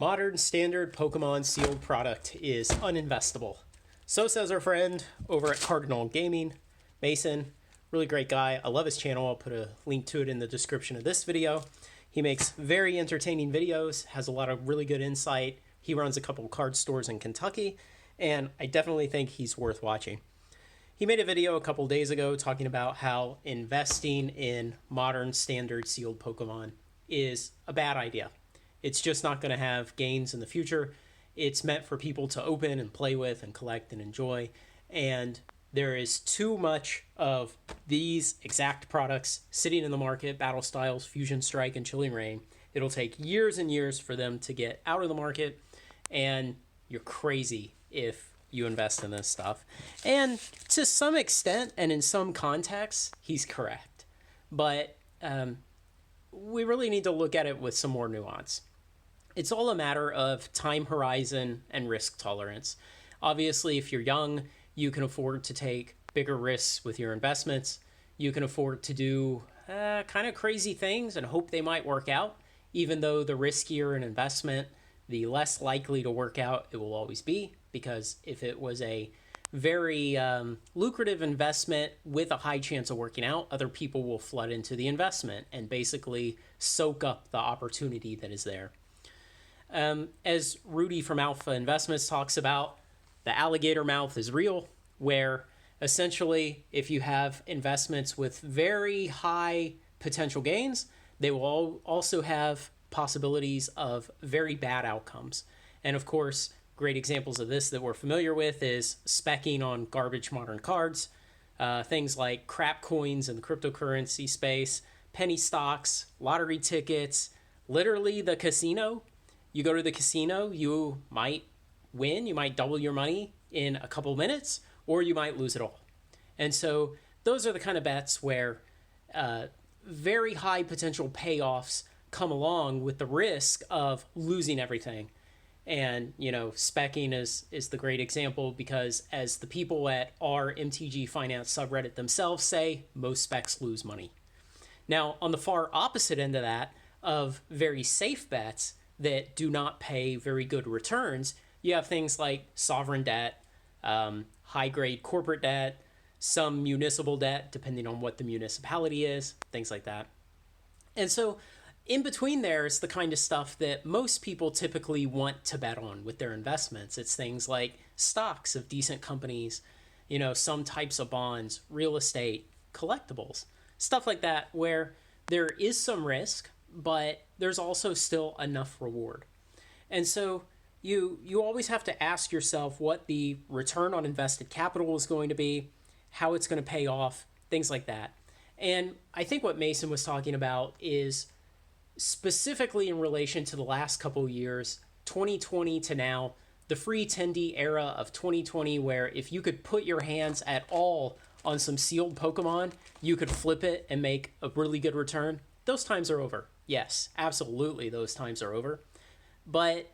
Modern standard Pokemon sealed product is uninvestable. So says our friend over at Cardinal Gaming, Mason. Really great guy. I love his channel. I'll put a link to it in the description of this video. He makes very entertaining videos, has a lot of really good insight. He runs a couple card stores in Kentucky, and I definitely think he's worth watching. He made a video a couple days ago talking about how investing in modern standard sealed Pokemon is a bad idea. It's just not going to have gains in the future. It's meant for people to open and play with and collect and enjoy. And there is too much of these exact products sitting in the market, Battle Styles, Fusion Strike, and Chilling Reign. It'll take years and years for them to get out of the market, and you're crazy if you invest in this stuff. And to some extent, and in some contexts, he's correct. But we really need to look at it with some more nuance. It's all a matter of time horizon and risk tolerance. Obviously, if you're young, you can afford to take bigger risks with your investments. You can afford to do kind of crazy things and hope they might work out, even though the riskier an investment, the less likely to work out it will always be, because if it was a very lucrative investment with a high chance of working out, other people will flood into the investment and basically soak up the opportunity that is there. As Rudy from Alpha Investments talks about, the alligator mouth is real, where essentially if you have investments with very high potential gains, they will also have possibilities of very bad outcomes. And of course, great examples of this that we're familiar with is speccing on garbage modern cards, things like crap coins in the cryptocurrency space, penny stocks, lottery tickets, literally the casino. You go to the casino, you might win, you might double your money in a couple minutes, or you might lose it all. And so those are the kind of bets where very high potential payoffs come along with the risk of losing everything. And, you know, speccing is the great example, because as the people at our MTG Finance subreddit themselves say, most specs lose money. Now, on the far opposite end of that, of very safe bets that do not pay very good returns, you have things like sovereign debt, high-grade corporate debt, some municipal debt, depending on what the municipality is, things like that. And so in between there is the kind of stuff that most people typically want to bet on with their investments. It's things like stocks of decent companies, you know, some types of bonds, real estate, collectibles, stuff like that, where there is some risk, but there's also still enough reward. And so you always have to ask yourself what the return on invested capital is going to be, how it's going to pay off, things like that. And I think what Mason was talking about is specifically in relation to the last couple of years, 2020 to now, the free 10D era of 2020, where if you could put your hands at all on some sealed Pokemon, you could flip it and make a really good return. Those times are over. Yes, absolutely, those times are over. But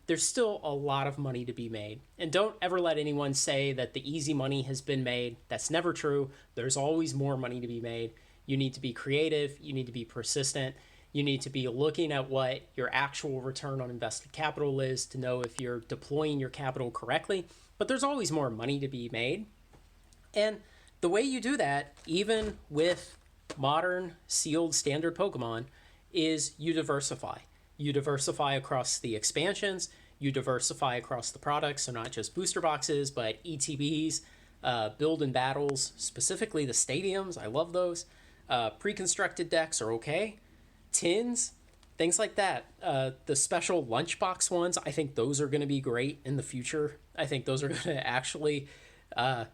there's still a lot of money to be made. And don't ever let anyone say that the easy money has been made. That's never true. There's always more money to be made. You need to be creative. You need to be persistent. You need to be looking at what your actual return on invested capital is to know if you're deploying your capital correctly. But there's always more money to be made. And the way you do that, even with modern sealed standard Pokemon, is you diversify. You diversify across the expansions, you diversify across the products, so not just booster boxes, but ETBs, build and battles, specifically the stadiums, I love those. Pre-constructed decks are okay. Tins, things like that. The special lunchbox ones, I think those are going to be great in the future. I think those are going to actually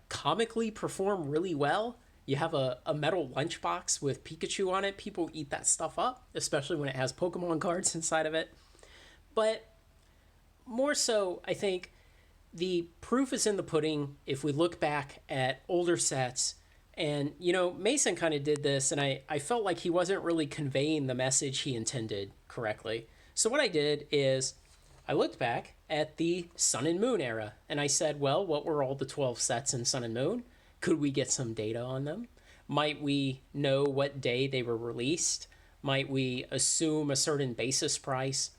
comically perform really well. You have a metal lunchbox with Pikachu on it. People eat that stuff up, especially when it has Pokemon cards inside of it. But more so, I think the proof is in the pudding if we look back at older sets. And, you know, Mason kind of did this, and I felt like he wasn't really conveying the message he intended correctly. So what I did is I looked back at the Sun and Moon era, and I said, well, what were all the 12 sets in Sun and Moon? Could we get some data on them? Might we know what day they were released? Might we assume a certain basis price?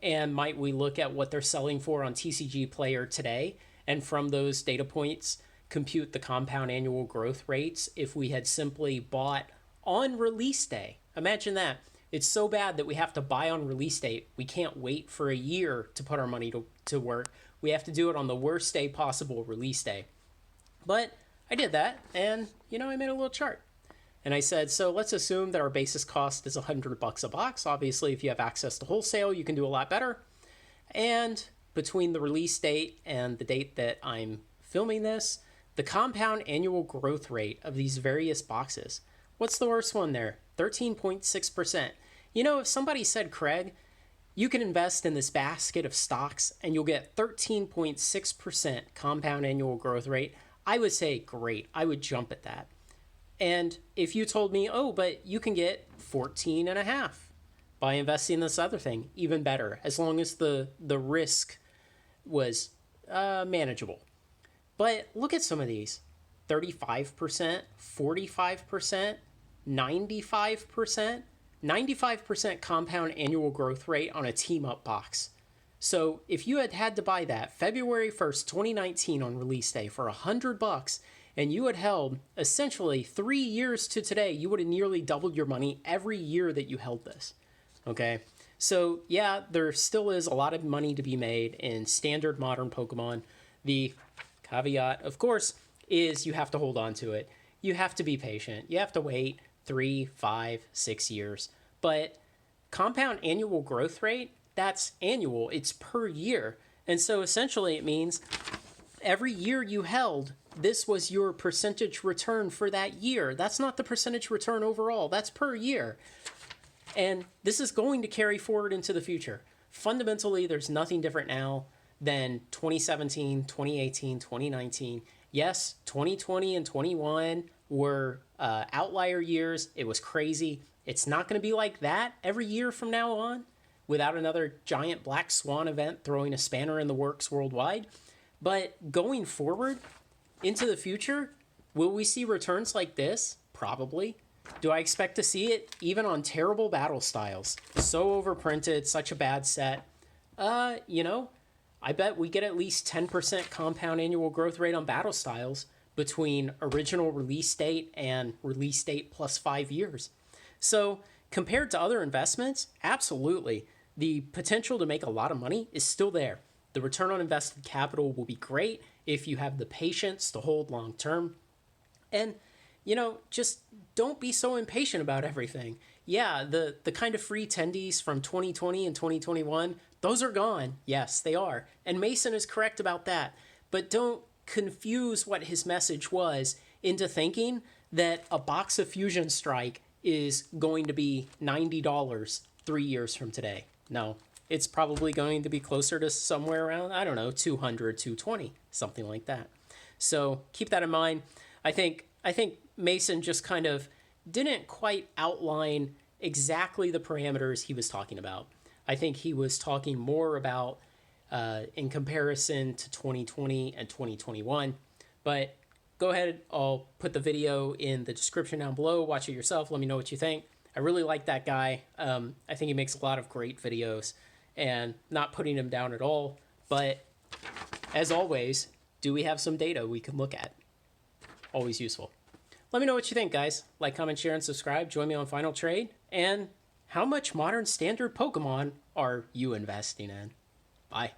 And might we look at what they're selling for on TCG Player today, and from those data points, compute the compound annual growth rates if we had simply bought on release day? Imagine that. It's so bad that we have to buy on release date. We can't wait for a year to put our money to work. We have to do it on the worst day possible, release day. But I did that, and I made a little chart. And I said, so let's assume that our basis cost is $100 a box. Obviously, if you have access to wholesale, you can do a lot better. And between the release date and the date that I'm filming this, the compound annual growth rate of these various boxes. What's the worst one there? 13.6%. If somebody said, Craig, you can invest in this basket of stocks and you'll get 13.6% compound annual growth rate, I would say, great, I would jump at that. And if you told me, oh, but you can get 14.5 by investing in this other thing, even better, as long as the risk was manageable. But look at some of these. 35%, 45%, 95%, 95% compound annual growth rate on a team-up box. So if you had to buy that February 1st, 2019 on release day for $100, and you had held essentially 3 years to today, you would have nearly doubled your money every year that you held this. Okay? So yeah, there still is a lot of money to be made in standard modern Pokemon. The caveat, of course, is you have to hold on to it. You have to be patient. You have to wait 3, 5, 6 years. But compound annual growth rate, that's annual. It's per year. And so essentially it means every year you held, this was your percentage return for that year. That's not the percentage return overall. That's per year. And this is going to carry forward into the future. Fundamentally, there's nothing different now than 2017, 2018, 2019. Yes, 2020 and 21 were outlier years. It was crazy. It's not going to be like that every year from now on without another giant black swan event throwing a spanner in the works worldwide. But going forward into the future, will we see returns like this? Probably. Do I expect to see it even on terrible battle styles? So overprinted, such a bad set. I bet we get at least 10% compound annual growth rate on battle styles between original release date and release date plus 5 years. So compared to other investments, absolutely. The potential to make a lot of money is still there. The return on invested capital will be great if you have the patience to hold long term. And, just don't be so impatient about everything. Yeah, the kind of free tendies from 2020 and 2021, those are gone. Yes, they are. And Mason is correct about that. But don't confuse what his message was into thinking that a box of Fusion Strike is going to be $90 3 years from today. No, it's probably going to be closer to somewhere around, I don't know, 200, 220, something like that. So keep that in mind. I think Mason just kind of didn't quite outline exactly the parameters he was talking about. I think he was talking more about in comparison to 2020 and 2021. But go ahead, I'll put the video in the description down below. Watch it yourself. Let me know what you think. I really like that guy. I think he makes a lot of great videos, and not putting him down at all. But as always, do we have some data we can look at? Always useful. Let me know what you think, guys. Like, comment, share, and subscribe. Join me on Final Trade. And how much modern standard Pokemon are you investing in? Bye.